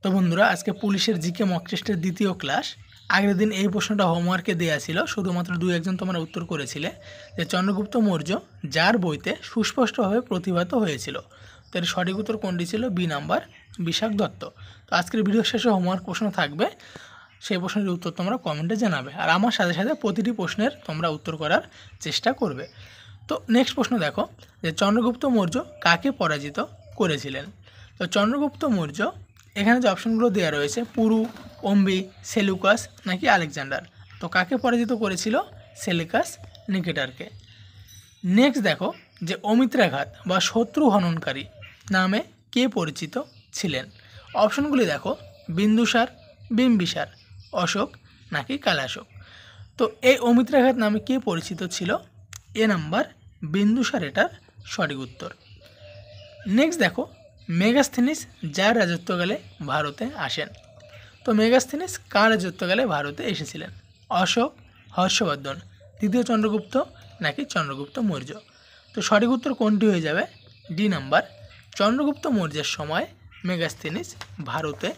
তো বন্ধুরা আজকে পুলিশের জিকে মক টেস্টের দ্বিতীয় ক্লাস। আগের দিন এই প্রশ্নটা হোমওয়ার্কে দেওয়া ছিল, শুধুমাত্র 2-1 তোমরা উত্তর করেছিলে যে চন্দ্রগুপ্ত মৌর্য যার বইতে সুস্পষ্টভাবে প্রতিভাত হয়েছিল। তো এর সঠিক উত্তর কোনটি ছিল? B number, Vishakh Datta. তো আজকের ভিডিও শেষে হোমওয়ার্ক প্রশ্ন থাকবে, সেই প্রশ্নের উত্তর তোমরা কমেন্টে জানাবে, আর আমার সাথে সাথে প্রতিটি প্রশ্নের তোমরা উত্তর করার চেষ্টা করবে। তো নেক্সট প্রশ্ন দেখো যে চন্দ্রগুপ্ত মৌর্য কাকে পরাজিত করেছিলেন। তো চন্দ্রগুপ্ত মৌর্য, এখানে যে অপশনগুলো দেওয়া রয়েছে পুরু, অম্বি, সেলুকাস নাকি আলেকজান্ডার। তো কাকে পরাজিত করেছিল? সেলুকাস নিকেটারকে। নেক্সট দেখো যে অমিত্রাঘাত বা শত্রু হননকারী নামে কে পরিচিত ছিলেন। অপশনগুলি দেখো বিন্দুসার, বিম্বিসার, অশোক নাকি কালাশোক। তো এই অমিত্রাঘাত নামে কে পরিচিত ছিল? এ নাম্বার, বিন্দুসার এটার সঠিক উত্তর। নেক্সট দেখো মেগাস্থেনিস যার রাজত্বকালে ভারতে আসেন। তো মেগাস্থেনিস কার রাজত্বকালে ভারতে এসেছিলেন? অশোক, হর্ষবর্ধন, দ্বিতীয় চন্দ্রগুপ্ত নাকি চন্দ্রগুপ্ত মৌর্য। তো সঠিক উত্তর কোনটি হয়ে যাবে? ডি নাম্বার, চন্দ্রগুপ্ত মৌর্যের সময় মেগাস্থেনিস ভারতে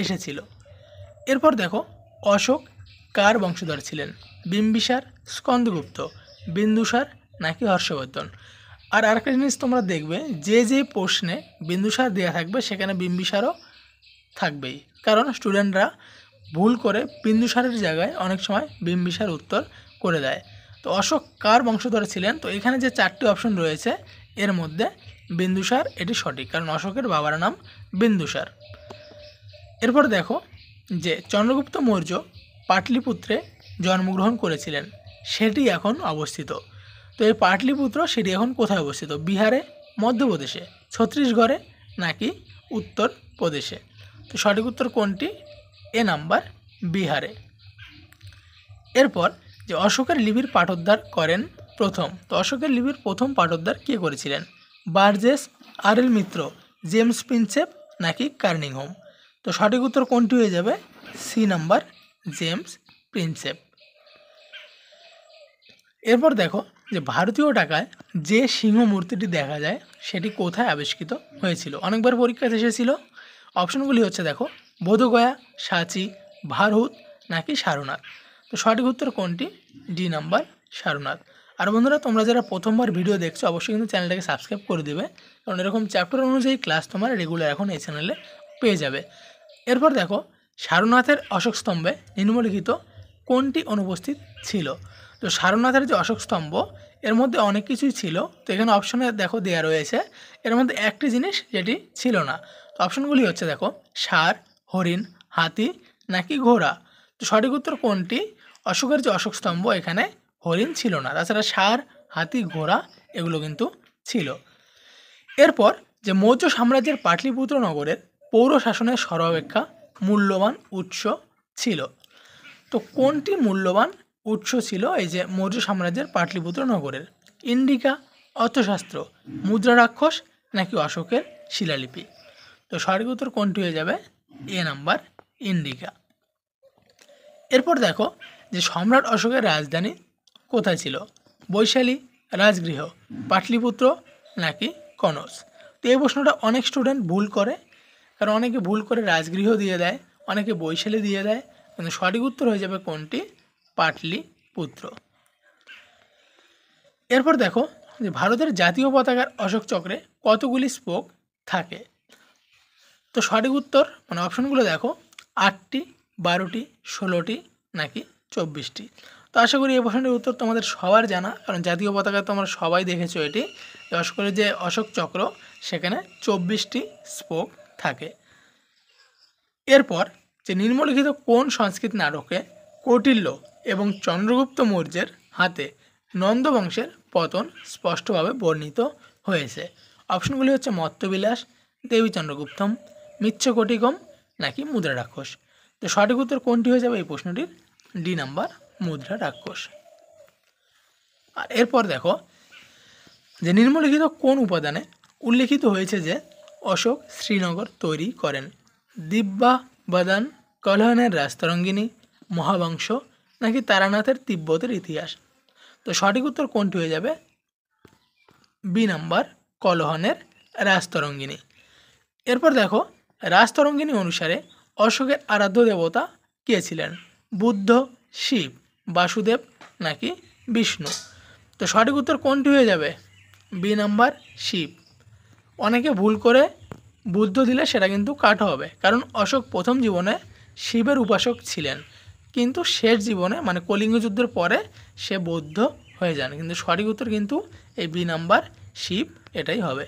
এসেছিল। এরপর দেখো অশোক কার বংশধর ছিলেন? বিম্বিসার, স্কন্দগুপ্ত, বিন্দুসার নাকি হর্ষবর্ধন। আর আরেকটা জিনিস তোমরা দেখবে, যে প্রশ্নে বিন্দুসার দেওয়া থাকবে সেখানে বিম্বিসারও থাকবেই, কারণ স্টুডেন্টরা ভুল করে বিন্দুসারের জায়গায় অনেক সময় বিম্বিসার উত্তর করে দেয়। তো অশোক কার বংশধর ছিলেন? তো এখানে যে 4টি অপশন রয়েছে এর মধ্যে বিন্দুসার এটি সঠিক, কারণ অশোকের বাবার নাম বিন্দুসার। এরপর দেখো যে চন্দ্রগুপ্ত মৌর্য পাটলিপুত্রে জন্মগ্রহণ করেছিলেন, সেটি এখন অবস্থিত। তো এই পাটলিপুত্র সেটি এখন কোথায় অবস্থিত? বিহারে, মধ্যপ্রদেশে, ছত্তিশগড়ে নাকি উত্তরপ্রদেশে। তো সঠিক উত্তর কোনটি? এ নাম্বার, বিহারে। এরপর যে অশোকের লিপির পাঠোদ্ধার করেন প্রথম। তো অশোকের লিপির প্রথম পাঠোদ্ধার কে করেছিলেন? Burgess, R L Mitra, James Prinsep নাকি কার্নিংহোম। তো সঠিক উত্তর কোনটি হয়ে যাবে? C number, James Prinsep. এরপর দেখো যে ভারতীয় টাকায় যে সিংহ মূর্তিটি দেখা যায় সেটি কোথায় আবিষ্কৃত হয়েছিল? অনেকবার পরীক্ষাতে এসেছিল। অপশনগুলি হচ্ছে দেখো বোধগয়া, সাঁচি, ভারহুত নাকি সারনাথ। তো সঠিক উত্তর কোনটি? D number, Sarnath. আর বন্ধুরা তোমরা যারা প্রথমবার ভিডিও দেখছো অবশ্যই কিন্তু চ্যানেলটাকে সাবস্ক্রাইব করে দেবে, কারণ এরকম চ্যাপ্টার অনুযায়ী ক্লাস তোমার রেগুলার এখন এই চ্যানেলে পেয়ে যাবে। এরপর দেখো সারনাথের অশোক স্তম্ভে নিম্নলিখিত কোনটি অনুপস্থিত ছিল? তো সারনাথের যে অশোক স্তম্ভ এর মধ্যে অনেক কিছুই ছিল, তো এখানে অপশনে দেখো দেওয়া রয়েছে, এর মধ্যে একটি জিনিস যেটি ছিল না। তো অপশনগুলি হচ্ছে দেখো ষাঁড়, হরিণ, হাতি নাকি ঘোড়া। তো সঠিক উত্তর কোনটি? অশোকের যে অশোক স্তম্ভ এখানে হরিণ ছিল না, তাছাড়া ষাঁড়, হাতি, ঘোড়া এগুলো কিন্তু ছিল। এরপর যে মৌর্য সাম্রাজ্যের পাটলিপুত্র নগরের পৌর শাসনের সর্বাপেক্ষা মূল্যবান উৎস ছিল। তো কোনটি মূল্যবান উৎস ছিল এই যে মৌর্য সাম্রাজ্যের পাটলিপুত্র নগরের? ইন্ডিকা, অর্থশাস্ত্র, মুদ্রা রাক্ষস নাকি অশোকের শিলালিপি। তো সঠিক উত্তর কোনটি হয়ে যাবে? এ নাম্বার, ইন্ডিকা। এরপর দেখো যে সম্রাট অশোকের রাজধানী কোথায় ছিল? বৈশালী, রাজগৃহ, পাটলিপুত্র নাকি কনৌজ। তো এই প্রশ্নটা অনেক স্টুডেন্ট ভুল করে, কারণ অনেকে ভুল করে রাজগৃহ দিয়ে দেয়, অনেকে বৈশালী দিয়ে দেয়, কিন্তু সঠিক উত্তর হয়ে যাবে কোনটি? পাটলিপুত্র। এরপর দেখো যে ভারতের জাতীয় পতাকার অশোক চক্রে কতগুলি স্পোক থাকে? তো সঠিক উত্তর মানে অপশনগুলো দেখো 8টি, 12টি, 16টি নাকি 24টি। তো আশা করি এই প্রশ্নটির উত্তর তোমাদের সবার জানা, কারণ জাতীয় পতাকা তোমরা সবাই দেখেছো এটি। অশোকের যে অশোক চক্র সেখানে 24টি স্পোক থাকে। এরপর যে নিম্নলিখিত কোন সংস্কৃত নাটকে কৌটিল্য এবং চন্দ্রগুপ্ত মৌর্যের হাতে নন্দবংশের পতন স্পষ্টভাবে বর্ণিত হয়েছে? অপশনগুলি হচ্ছে মত্তবিলাস, দেবী চন্দ্রগুপ্তম, মিচ্ছকটিকম নাকি মুদ্রা রাক্ষস। তো সঠিক উত্তর কোনটি হয়ে যাবে এই প্রশ্নটির? ডি নাম্বার, মুদ্রা রাক্ষস। আর এরপর দেখো যে নিম্নলিখিত কোন উপাদানে উল্লেখিত হয়েছে যে অশোক শ্রীনগর তৈরি করেন? দিব্যা, বাদান, কলহনের রাজতরঙ্গিনী, মহাবংশ নাকি তারানাথের তিব্বতের ইতিহাস। তো সঠিক উত্তর কোনটি হয়ে যাবে? বি নাম্বার, কলহনের রাজতরঙ্গিনী। এরপর দেখো রাজতরঙ্গিনী অনুসারে অশোকের আরাধ্য দেবতা কে ছিলেন? বুদ্ধ, শিব, বাসুদেব নাকি বিষ্ণু? তো সঠিক উত্তর কোনটি হয়ে যাবে? B number Shiva. অনেকে ভুল করে বুদ্ধ দিলে সেটা কিন্তু কাট হবে, কারণ অশোক প্রথম জীবনে শিবের উপাসক ছিলেন, কিন্তু শেষ জীবনে মানে কলিঙ্গ যুদ্ধের পরে সে বৌদ্ধ হয়ে যান। কিন্তু সঠিক উত্তর কিন্তু এই বি নাম্বার শিব, এটাই হবে।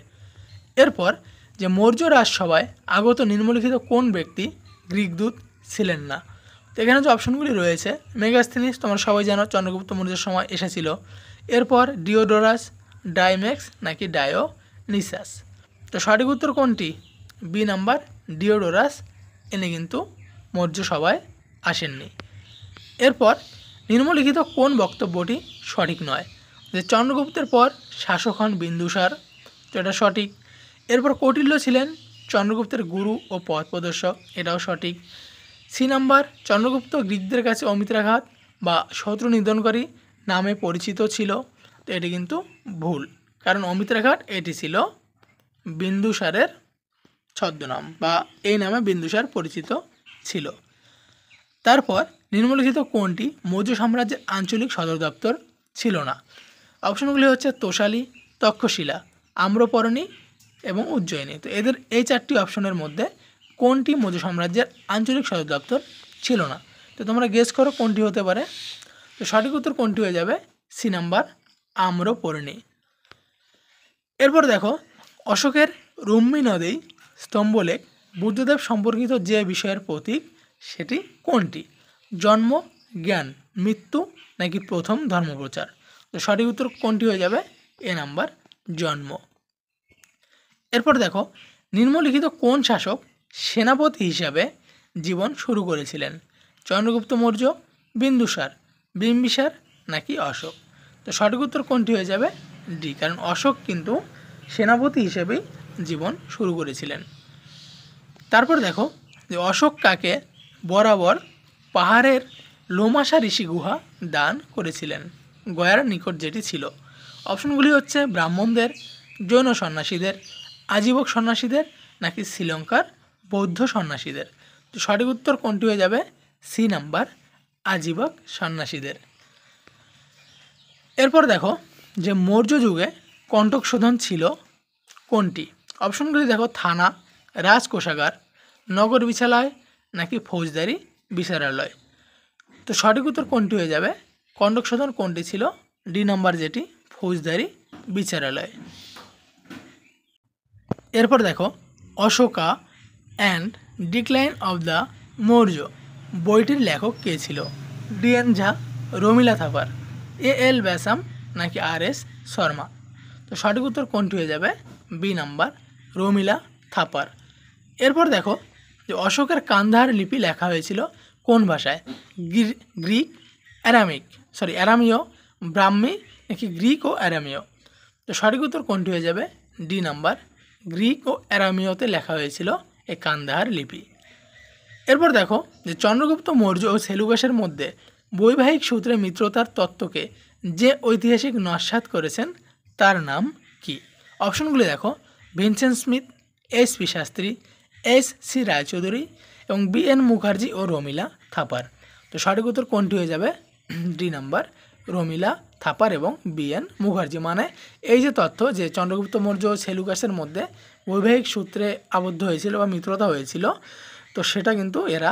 এরপর যে মৌর্য রাজসভায় আগত নিম্নলিখিত কোন ব্যক্তি গ্রিক দূত ছিলেন না? তো এখানে যে অপশনগুলি রয়েছে, মেগাস্থেনিস তোমরা সবাই জানো চন্দ্রগুপ্ত মৌর্যের সময় এসেছিল। এরপর ডিওডোরাস, ডাইমেক্স নাকি ডায়োনিসাস? তো সঠিক উত্তর কোনটি? B number Diodorus. এনে কিন্তু মৌর্য সভায় আসেননি। এরপর নিম্নলিখিত কোন বক্তব্যটি সঠিক নয়? যে চন্দ্রগুপ্তের পর শাসক হন বিন্দুসার, তো এটা সঠিক। এরপর কৌটিল্য ছিলেন চন্দ্রগুপ্তের গুরু ও পথ প্রদর্শক, এটাও সঠিক। সি নাম্বার চন্দ্রগুপ্ত গ্রিকদের কাছে অমিত্রাঘাত বা শত্রু নিধনকারী নামে পরিচিত ছিল, তো এটি কিন্তু ভুল, কারণ অমিত্রাঘাত এটি ছিল বিন্দুসারের ছদ্মনাম, বা এই নামে বিন্দুসার পরিচিত ছিল। তারপর নিম্নলিখিত কোনটি মৌর্য সাম্রাজ্যের আঞ্চলিক সদর দপ্তর ছিল না? অপশনগুলি হচ্ছে তোষালী, তক্ষশিলা, আম্রপর্ণী এবং উজ্জয়িনী। তো এদের এই চারটি অপশনের মধ্যে কোনটি মৌর্য সাম্রাজ্যের আঞ্চলিক সদর দপ্তর ছিল না? তো তোমরা গেস করো কোনটি হতে পারে। তো সঠিক উত্তর কোনটি হয়ে যাবে? C number Amraparni. এরপর দেখো, অশোকের রুম্মী নদী স্তম্ভলেখ বুদ্ধদেব সম্পর্কিত যে বিষয়ের প্রতীক সেটি কোনটি? জন্ম, জ্ঞান, মৃত্যু নাকি প্রথম ধর্মপ্রচার? তো সঠিক উত্তর কোনটি হয়ে যাবে? এ নাম্বার জন্ম। এরপর দেখো, নিম্নলিখিত কোন শাসক সেনাপতি হিসাবে জীবন শুরু করেছিলেন? চন্দ্রগুপ্ত মৌর্য, বিন্দুসার, বিম্বিসার নাকি অশোক? তো সঠিক উত্তর কোনটি হয়ে যাবে? ডি, কারণ অশোক কিন্তু সেনাপতি হিসেবেই জীবন শুরু করেছিলেন। তারপর দেখো যে অশোক কাকে বরাবর পাহাড়ের লোমাশা ঋষি গুহা দান করেছিলেন? গয়ার নিকট যেটি ছিল। অপশনগুলি হচ্ছে ব্রাহ্মণদের, জৈন সন্ন্যাসীদের, আজীবক সন্ন্যাসীদের নাকি শ্রীলঙ্কার বৌদ্ধ সন্ন্যাসীদের? তো সঠিক উত্তর কোনটি হয়ে যাবে? সি নাম্বার আজীবক সন্ন্যাসীদের। এরপর দেখো যে মৌর্য যুগে কণ্টক শোধন ছিল কোনটি? অপশনগুলি দেখো, থানা, রাজকোষাগার, নগর বিচারালয় নাকি ফৌজদারি বিচারালয়? তো সঠিক উত্তর কোনটি হয়ে যাবে? কণ্টক শোধন কোনটি ছিল? ডি নাম্বার, যেটি ফৌজদারি বিচারালয়। এরপর দেখো, Ashoka and decline of the Maurya বইটির লেখক কে ছিল? D N Jha, Romila Thapar, L Basham নাকি আর.এস. শর্মা? তো সঠিক উত্তর কোনটি হয়ে যাবে? B number, Romila Thapar. এরপর দেখো যে অশোকের কান্ধার লিপি লেখা হয়েছিল কোন ভাষায়? গ্রিক, অ্যারামীয়, ব্রাহ্মী নাকি গ্রিক ও অ্যারামীয়? তো সঠিক উত্তর কোনটি হয়ে যাবে? ডি নাম্বার, গ্রিক ও অ্যারামীয়তে লেখা হয়েছিল এই কান্দাহার লিপি। এরপর দেখো যে চন্দ্রগুপ্ত মৌর্য ও সেলুকাসের মধ্যে বৈবাহিক সূত্রে মিত্রতার তত্ত্বকে যে ঐতিহাসিক নস্যাৎ করেছেন তার নাম কি? অপশনগুলি দেখো, Vincent Smith, S P. Shastri, S C. Raychaudhuri এবং বি.এন. মুখার্জি ও রমিলা থাপার। তো সঠিক উত্তর কোনটি হয়ে যাবে? ডি নাম্বার, রমিলা থাপার এবং বি.এন. মুখার্জি। মানে এই যে তথ্য যে চন্দ্রগুপ্ত মৌর্য ও সেলুকাসের মধ্যে বৈবাহিক সূত্রে আবদ্ধ হয়েছিল বা মিত্রতা হয়েছিল, তো সেটা কিন্তু এরা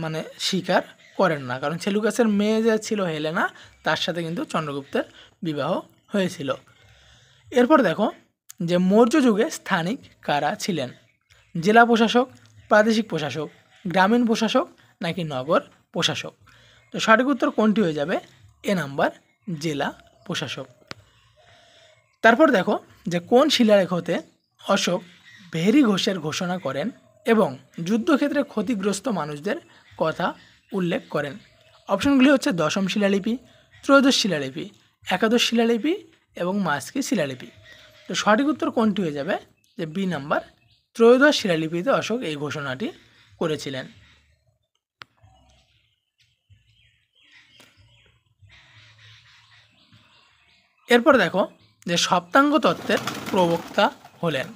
মানে স্বীকার করেন না, কারণ সেলুকাসের মেয়ে যে ছিল হেলেনা, তার সাথে কিন্তু চন্দ্রগুপ্তের বিবাহ হয়েছিল। এরপর দেখো যে মৌর্য যুগে স্থানিক কারা ছিলেন? জেলা প্রশাসক, প্রাদেশিক প্রশাসক, গ্রামীণ প্রশাসক নাকি নগর প্রশাসক? তো সঠিক উত্তর কোনটি হয়ে যাবে? এ নাম্বার, জেলা প্রশাসক। তারপর দেখো যে কোন শিলালেখ হতে অশোক ভেরি ঘোষের ঘোষণা করেন এবং যুদ্ধক্ষেত্রে ক্ষতিগ্রস্ত মানুষদের কথা উল্লেখ করেন? অপশনগুলি হচ্ছে দশম শিলালিপি, ত্রয়োদশ শিলালিপি, একাদশ শিলালিপি এবং মাস্কি শিলালিপি। তো সঠিক উত্তর কোনটি হয়ে যাবে? যে বি নাম্বার, ত্রয়োদশ শিলালিপিতে অশোক এই ঘোষণাটি করেছিলেন। এরপর দেখো যে সপ্তাঙ্গ তত্ত্বের প্রবক্তা হলেন,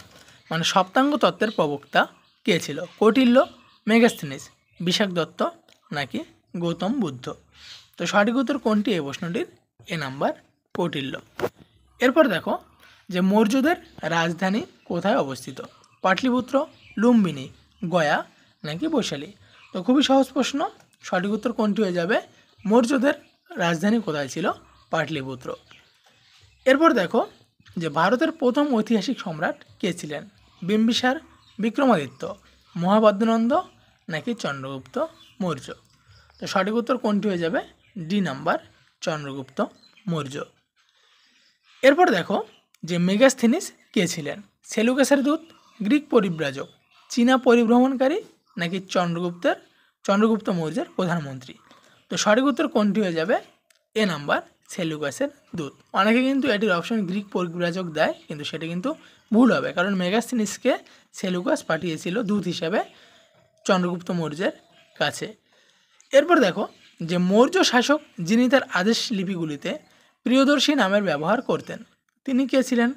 মানে সপ্তাঙ্গ তত্ত্বের প্রবক্তা কে ছিল? কৌটিল্য, মেগাস্থিনিস, বিশাখ দত্ত নাকি গৌতম বুদ্ধ? তো সঠিক উত্তর কোনটি এই প্রশ্নটির? এ নাম্বার কৌটিল্য। এরপর দেখো যে মৌর্যদের রাজধানী কোথায় অবস্থিত? পাটলিপুত্র, লুম্বিনী, গয়া নাকি বৈশালী? তো খুবই সহজ প্রশ্ন, সঠিক উত্তর কোনটি হয়ে যাবে? মৌর্যদের রাজধানী কোথায় ছিল? পাটলিপুত্র। এরপর দেখো যে ভারতের প্রথম ঐতিহাসিক সম্রাট কে ছিলেন? বিম্বিসার, বিক্রমাদিত্য, মহাবদ্যনন্দ নাকি চন্দ্রগুপ্ত মৌর্য? তো সঠিক উত্তর কোনটি হয়ে যাবে? D number, Chandragupta Maurya. এরপর দেখো যে মেগাস্থিনিস কে ছিলেন? সেলুকাসের দূত, গ্রিক পরিব্রাজক, চীনা পরিভ্রমণকারী নাকি চন্দ্রগুপ্ত মৌর্যের প্রধানমন্ত্রী? তো সঠিক উত্তর কোনটি হয়ে যাবে? এ নাম্বার, সেলুকাসের দূত। অনেকে কিন্তু এটির অপশন গ্রিক পরিব্রাজক দেয়, কিন্তু সেটা কিন্তু ভুল হবে, কারণ মেগাস্থিনিসকে সেলুকাস পাঠিয়েছিল দূত হিসাবে চন্দ্রগুপ্ত মৌর্যের কাছে। এরপর দেখো যে মৌর্য শাসক যিনি তার আদেশ লিপিগুলিতে প্রিয়দর্শী নামের ব্যবহার করতেন, তিনি কে ছিলেন?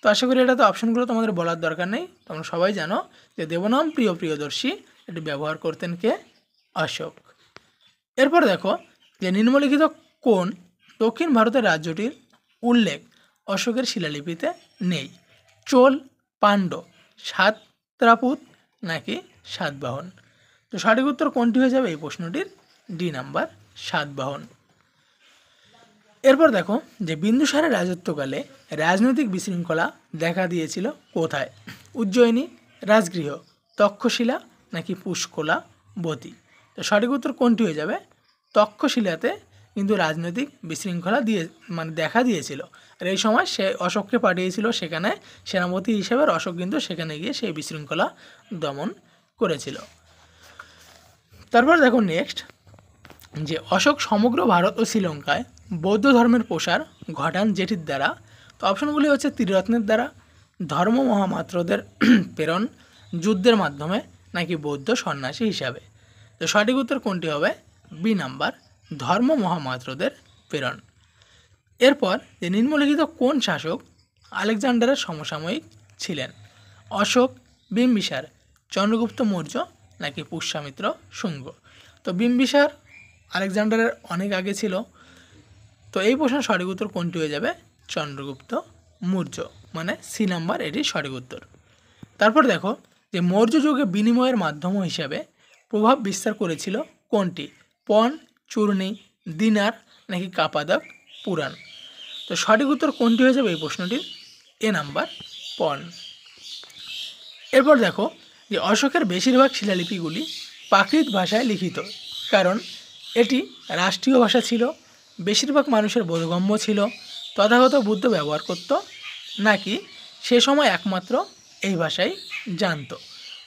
তো আশা করি এটা তো অপশনগুলো তোমাদের বলার দরকার নেই, তোমরা সবাই জানো যে দেবনাম প্রিয়দর্শী এটি ব্যবহার করতেন কে? অশোক। এরপর দেখো যে নিম্নলিখিত কোন দক্ষিণ ভারতের রাজ্যটির উল্লেখ অশোকের শিলালিপিতে নেই? চোল, পাণ্ড্য, সাতরাপুত নাকি সাতবাহন? তো সঠিক উত্তর কোনটি হয়ে যাবে এই প্রশ্নটির? D number, Satavahana. এরপর দেখো যে বিন্দুসারের রাজত্বকালে রাজনৈতিক বিশৃঙ্খলা দেখা দিয়েছিল কোথায়? উজ্জয়িনী, রাজগৃহ, তক্ষশিলা নাকি পুষ্কলা বতী? তো সঠিক উত্তর কোনটি হয়ে যাবে? তক্ষশিলাতে কিন্তু রাজনৈতিক বিশৃঙ্খলা দেখা দিয়েছিল, আর এই সময় সে অশোককে পাঠিয়েছিল সেখানে সেনাপতি হিসেবে। অশোক কিন্তু সেখানে গিয়ে সেই বিশৃঙ্খলা দমন করেছিল। তারপর দেখো নেক্সট যে অশোক সমগ্র ভারত ও শ্রীলঙ্কায় বৌদ্ধ ধর্মের প্রসার ঘটান যেটির দ্বারা? তো অপশনগুলি হচ্ছে ত্রিরত্নের দ্বারা, ধর্ম মহামাত্রদের প্রেরণ, যুদ্ধের মাধ্যমে নাকি বৌদ্ধ সন্ন্যাসী হিসাবে? তো সঠিক উত্তর কোনটি হবে? বি নাম্বার, ধর্ম মহামাত্রদের প্রেরণ। এরপর যে নিম্নলিখিত কোন শাসক আলেকজান্ডারের সমসাময়িক ছিলেন? অশোক, বিম্বিসার, চন্দ্রগুপ্ত মৌর্য নাকি পুষ্যমিত্র শুঙ্গ? তো বিম্বিসার আলেকজান্ডারের অনেক আগে ছিল, তো এই প্রশ্নের সঠিক উত্তর কোনটি হয়ে যাবে? চন্দ্রগুপ্ত মৌর্য, মানে সি নাম্বার এটি সঠিক উত্তর। তারপর দেখো যে মৌর্য যুগে বিনিময়ের মাধ্যম হিসাবে প্রভাব বিস্তার করেছিল কোনটি? পণ, চূর্ণী, দিনার নাকি কাপাদক পুরাণ? তো সঠিক উত্তর কোনটি হয়ে যাবে এই প্রশ্নটির? এ নাম্বার, পণ। এরপর দেখো যে অশোকের বেশিরভাগ শিলালিপিগুলি প্রাকৃত ভাষায় লিখিত, কারণ এটি রাষ্ট্রীয় ভাষা ছিল, বেশিরভাগ মানুষের বোধগম্য ছিল, তথাগত বুদ্ধ ব্যবহার করত নাকি সে সময় একমাত্র এই ভাষাই জানত?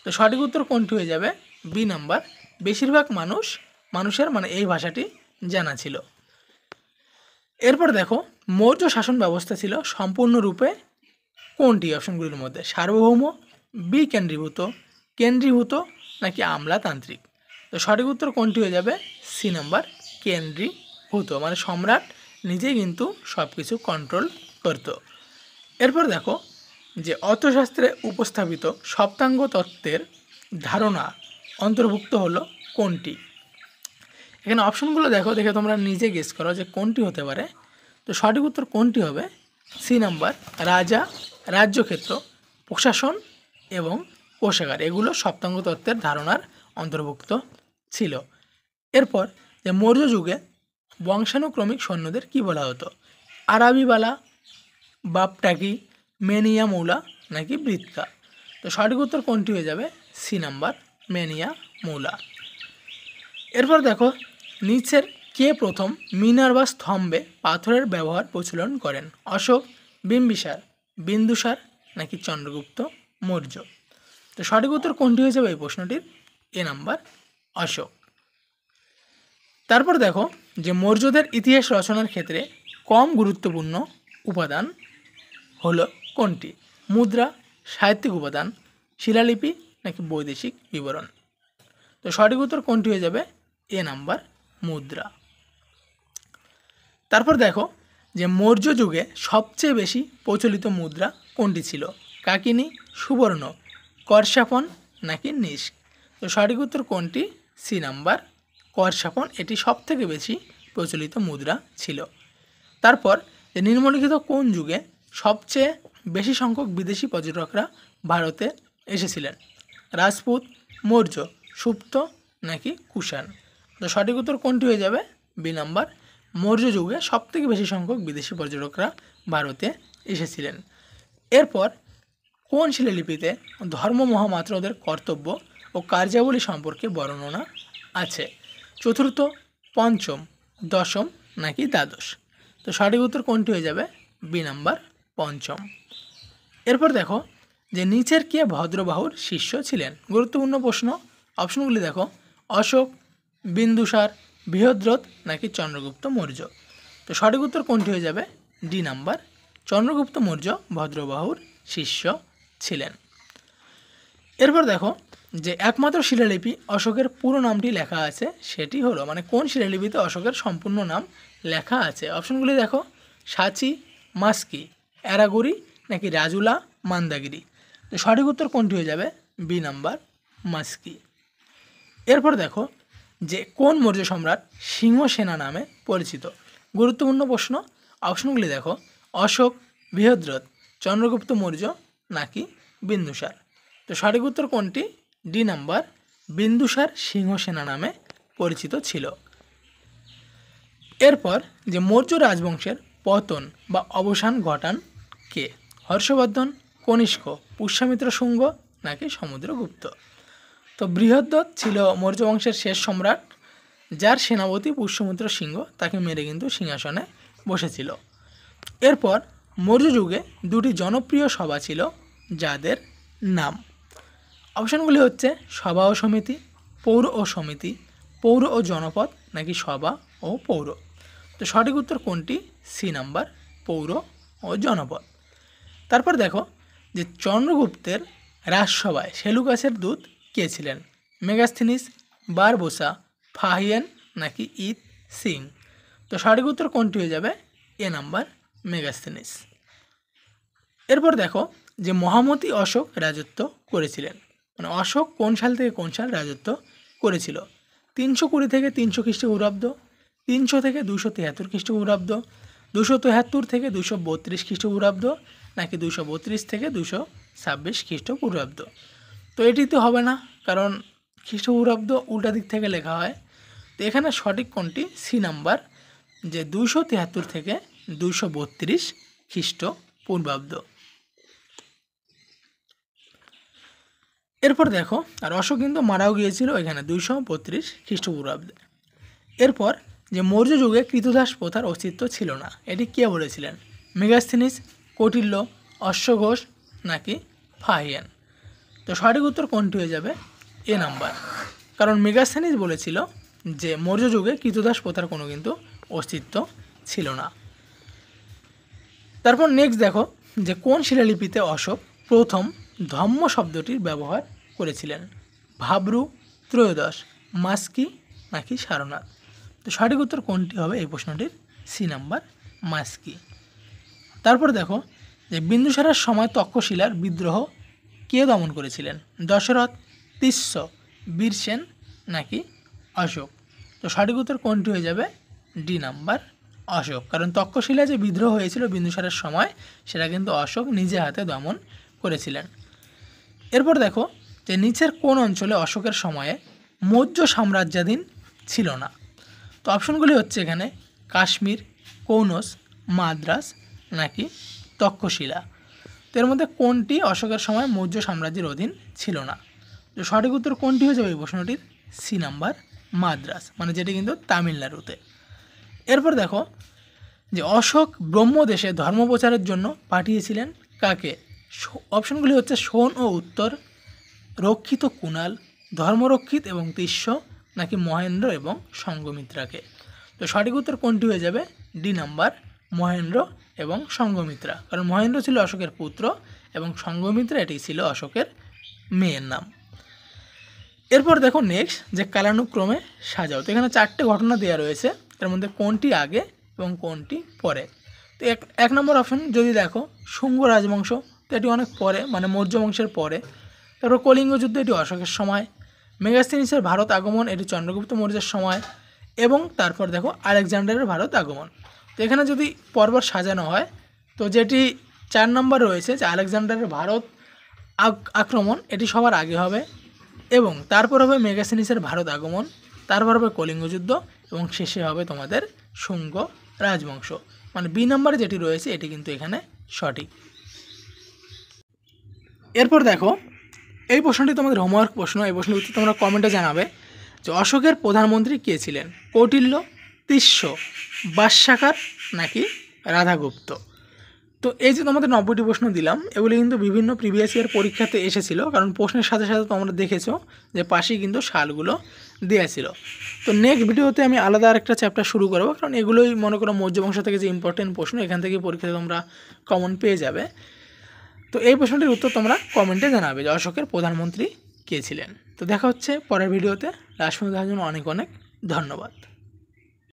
তো সঠিক উত্তর কোনটি হয়ে যাবে? বি নাম্বার, বেশিরভাগ মানুষের এই ভাষাটি জানা ছিল। এরপর দেখো মৌর্য শাসন ব্যবস্থা ছিল সম্পূর্ণরূপে কোনটি অপশনগুলির মধ্যে? সার্বভৌম, কেন্দ্রীভূত নাকি আমলাতান্ত্রিক? তো সঠিক উত্তর কোনটি হয়ে যাবে? সি নাম্বার, কেন্দ্রীভূত, মানে সম্রাট নিজেই কিন্তু সব কিছু কন্ট্রোল করত। এরপর দেখো যে অর্থশাস্ত্রে উপস্থাপিত সপ্তাঙ্গ তত্ত্বের ধারণা অন্তর্ভুক্ত হলো কোনটি? এখানে অপশনগুলো দেখে তোমরা নিজে গেস করো যে কোনটি হতে পারে। তো সঠিক উত্তর কোনটি হবে? সি নাম্বার, রাজা, রাজ্যক্ষেত্র, প্রশাসন এবং কোষাগার, এগুলো সপ্তাঙ্গ তত্ত্বের ধারণার অন্তর্ভুক্ত ছিল। এরপর যে মৌর্য যুগে বংশানুক্রমিক সৈন্যদের কি বলা হতো? আরাবিবালা, বাপটাকি, মেনিয়া মৌলা নাকি বৃত্কা? তো সঠিক উত্তর কোনটি হয়ে যাবে? সি নাম্বার, মেনিয়া মৌলা। এরপর দেখো নিচের কে প্রথম মিনার বা স্তম্ভে পাথরের ব্যবহার প্রচলন করেন? অশোক, বিন্দুসার নাকি চন্দ্রগুপ্ত মৌর্য? তো সঠিক উত্তর কোনটি হয়ে যাবে এই প্রশ্নটির? এ নাম্বার, অশোক। তারপর দেখো যে মৌর্যদের ইতিহাস রচনার ক্ষেত্রে কম গুরুত্বপূর্ণ উপাদান হলো কোনটি? মুদ্রা, সাহিত্যিক উপাদান, শিলালিপি নাকি বৈদেশিক বিবরণ? তো সঠিক উত্তর কোনটি হয়ে যাবে? এ নাম্বার, মুদ্রা। তারপর দেখো যে মৌর্য যুগে সবচেয়ে বেশি প্রচলিত মুদ্রা কোনটি ছিল? কাকিনী, সুবর্ণ, করশাপন নাকি নিষ্ক? তো সঠিক উত্তর কোনটি? সি নাম্বার কর স্থাপন। এটি সবথেকে বেশি প্রচলিত মুদ্রা ছিল। তারপর যে নিম্নলিখিত কোন যুগে সবচেয়ে বেশি সংখ্যক বিদেশি পর্যটকরা ভারতে এসেছিলেন? রাজপুত, মৌর্য, সুপ্ত নাকি কুষাণ? তো সঠিক উত্তর কোনটি হয়ে যাবে? বি নাম্বার মৌর্য যুগে সবথেকে বেশি সংখ্যক বিদেশি পর্যটকরা ভারতে এসেছিলেন। এরপর কোন শিলালিপিতে ধর্ম মহামাত্রদের কর্তব্য ও কার্যাবলী সম্পর্কে বর্ণনা আছে? চতুর্থ, পঞ্চম, দশম নাকি দ্বাদশ? তো সঠিক উত্তর কোনটি হয়ে যাবে? বি নাম্বার পঞ্চম। এরপর দেখো যে নিচের কে ভদ্রবাহুর শিষ্য ছিলেন? গুরুত্বপূর্ণ প্রশ্ন। অপশনগুলি দেখো, অশোক, বিন্দুসার, বৃহদ্রথ নাকি চন্দ্রগুপ্ত মৌর্য? তো সঠিক উত্তর কোনটি হয়ে যাবে? ডি নাম্বার চন্দ্রগুপ্ত মৌর্য ভদ্রবাহুর শিষ্য ছিলেন। এরপর দেখো যে একমাত্র শিলালিপি অশোকের পুরো নামটি লেখা আছে সেটি হলো, মানে কোন শিলালিপিতে অশোকের সম্পূর্ণ নাম লেখা আছে? অপশনগুলি দেখো, সাঁচি, মাস্কি, এরাগুড়ি নাকি রাজুলা, মান্দাগিরি? তো সঠিক উত্তর কোনটি হয়ে যাবে? B number Maski. এরপর দেখো যে কোন মৌর্য সম্রাট সিংহসেনা নামে পরিচিত? গুরুত্বপূর্ণ প্রশ্ন। অপশনগুলি দেখো, অশোক, বৃহদ্রথ, চন্দ্রগুপ্ত মৌর্য নাকি বিন্দুসার? তো সঠিক উত্তর কোনটি? ডি নাম্বার বিন্দুসার সিংহসেনা নামে পরিচিত ছিল। এরপর যে মৌর্য রাজবংশের পতন বা অবসান ঘটান কে? হর্ষবর্ধন, কনিষ্ক, পুষ্যমিত্র শুঙ্গ নাকি সমুদ্রগুপ্ত? তো বৃহদ্রথ ছিল মৌর্য বংশের শেষ সম্রাট, যার সেনাপতি পুষ্যমিত্র সিংহ তাকে মেরে কিন্তু সিংহাসনে বসেছিল। এরপর মৌর্য যুগে দুটি জনপ্রিয় সভা ছিল, যাদের নাম, অপশনগুলি হচ্ছে সভা ও সমিতি, পৌর ও সমিতি, পৌর ও জনপদ নাকি সভা ও পৌর? তো সঠিক উত্তর কোনটি? সি নাম্বার পৌর ও জনপদ। তারপর দেখো যে চন্দ্রগুপ্তের রাজসভায় সেলুকাসের দূত কে ছিলেন? মেগাস্থিনিস, বারবোসা, ফাহিয়ান নাকি ইত সিং? তো সঠিক উত্তর কোনটি হয়ে যাবে? এ নাম্বার মেগাস্থিনিস। এরপর দেখো যে মহামতি অশোক রাজত্ব করেছিলেন, মানে অশোক কোন সাল থেকে কোন সাল রাজত্ব করেছিল? 320 থেকে 300 খ্রিস্টপূর্বাব্দ, 300 থেকে 273 খ্রিস্টপূর্বাব্দ, 273 থেকে 232 খ্রিস্টপূর্বাব্দ নাকি 232 থেকে 226 খ্রিস্টপূর্বাব্দ? তো এটি তো হবে না, কারণ খ্রিস্টপূর্বাব্দ উল্টা দিক থেকে লেখা হয়। তো এখানে সঠিক কোনটি? সি নাম্বার যে 273 থেকে 232 খ্রিস্টপূর্বাব্দ। এরপর দেখো আর অশোক কিন্তু মারাও গিয়েছিল এখানে 232 খ্রিস্টপূর্বাব্দে। এরপর যে মৌর্য যুগে কৃতদাস প্রথার অস্তিত্ব ছিল না, এটি কে বলেছিলেন? মেগাস্থিনিস, কৌটিল্য, অশ্বঘোষ নাকি ফাহিয়ান? তো সঠিক উত্তর কোনটি হয়ে যাবে? এ নাম্বার, কারণ মেগাস্থিনিস বলেছিল যে মৌর্য যুগে কৃতদাস প্রথার কোনো কিন্তু অস্তিত্ব ছিল না। তারপর নেক্সট দেখো যে কোন শিলালিপিতে অশোক প্রথম ধম্ম শব্দটির ব্যবহার করেছিলেন? ভাবরু, ত্রয়োদশ, মাস্কি নাকি সারনাথ? তো সঠিক উত্তর কোনটি হবে এই প্রশ্নটির? C number Maski. তারপর দেখো যে বিন্দুসারের সময় তক্ষশিলার বিদ্রোহ কে দমন করেছিলেন? দশরথ, তিস্য, বীরসেন নাকি অশোক? তো সঠিক উত্তর কোনটি হয়ে যাবে? ডি নাম্বার অশোক, কারণ তক্ষশিলা যে বিদ্রোহ হয়েছিল বিন্দুসারের সময় সেটা কিন্তু অশোক নিজে হাতে দমন করেছিলেন। এরপর দেখো যে নিচের কোন অঞ্চলে অশোকের সময়ে মৌর্য সাম্রাজ্যাধীন ছিল না? তো অপশনগুলি হচ্ছে এখানে কাশ্মীর, কৌনস, মাদ্রাস নাকি তক্ষশিলা? তো এর মধ্যে কোনটি অশোকের সময় মৌর্য সাম্রাজ্যের অধীন ছিল না? তো সঠিক উত্তর কোনটি হয়ে যাবে এই প্রশ্নটির? সি নাম্বার মাদ্রাস, মানে যেটি কিন্তু তামিলনাড়ুতে। এরপর দেখো যে অশোক ব্রহ্মদেশে ধর্ম প্রচারের জন্য পাঠিয়েছিলেন কাকে? অপশনগুলি হচ্ছে সোন ও উত্তর, রক্ষিত কুণাল, ধর্মরক্ষিত এবং তিস্য নাকি মহেন্দ্র এবং সঙ্ঘমিত্রাকে? তো সঠিক উত্তর কোনটি হয়ে যাবে? ডি নাম্বার মহেন্দ্র এবং সঙ্ঘমিত্রা, কারণ মহেন্দ্র ছিল অশোকের পুত্র এবং সঙ্ঘমিত্রা এটি ছিল অশোকের মেয়ের নাম। এরপর দেখো নেক্সট যে কালানুক্রমে সাজাও। তো এখানে 4টে ঘটনা দেওয়া রয়েছে, এর মধ্যে কোনটি আগে এবং কোনটি পরে? তো এক নম্বর অপশন যদি দেখো শুঙ্গ রাজবংশ, তো এটি অনেক পরে, মানে মৌর্য বংশের পরে। তারপর কলিঙ্গ যুদ্ধ, এটি অশোকের সময়। মেগাস্থেনিসের ভারত আগমন, এটি চন্দ্রগুপ্ত মৌর্যের সময়। এবং তারপর দেখো আলেকজান্ডারের ভারত আগমন। তো এখানে যদি পরপর সাজানো হয়, তো যেটি 4 নম্বর রয়েছে যে আলেকজান্ডারের ভারত আক্রমণ, এটি সবার আগে হবে। এবং তারপর হবে মেগাস্থেনিসের ভারত আগমন, তারপর হবে কলিঙ্গ যুদ্ধ, এবং শেষে হবে তোমাদের শুঙ্গ রাজবংশ। মানে বি নম্বরে যেটি রয়েছে এটি কিন্তু এখানে সঠিক। এরপর দেখো এই প্রশ্নটি তোমাদের হোমওয়ার্ক প্রশ্ন। এই প্রশ্নের উত্তর তোমরা কমেন্টে জানাবে যে অশোকের প্রধানমন্ত্রী কে ছিলেন? কৌটিল্য, তিস্য, বাষ্যাকার নাকি রাধাগুপ্ত? তো এই যে তোমাদের 90টি প্রশ্ন দিলাম, এগুলি কিন্তু বিভিন্ন প্রিভিয়াস ইয়ার পরীক্ষাতে এসেছিল, কারণ প্রশ্নের সাথে সাথে তোমরা দেখেছো যে পাশেই কিন্তু সালগুলো দেওয়া ছিল। তো নেক্সট ভিডিওতে আমি আলাদা আরেকটা চ্যাপ্টার শুরু করবো, কারণ এগুলোই মনে করো মৌর্য বংশ থেকে যে ইম্পর্টেন্ট প্রশ্ন, এখান থেকে পরীক্ষাতে তোমরা কমন পেয়ে যাবে। তো এই প্রশ্নটির উত্তর তোমরা কমেন্টে জানাবে যে অশোকের প্রধানমন্ত্রী কে ছিলেন। তো দেখা হচ্ছে পরের ভিডিওতে। লাস্ট পর্যন্ত দেখার জন্য অনেক অনেক ধন্যবাদ।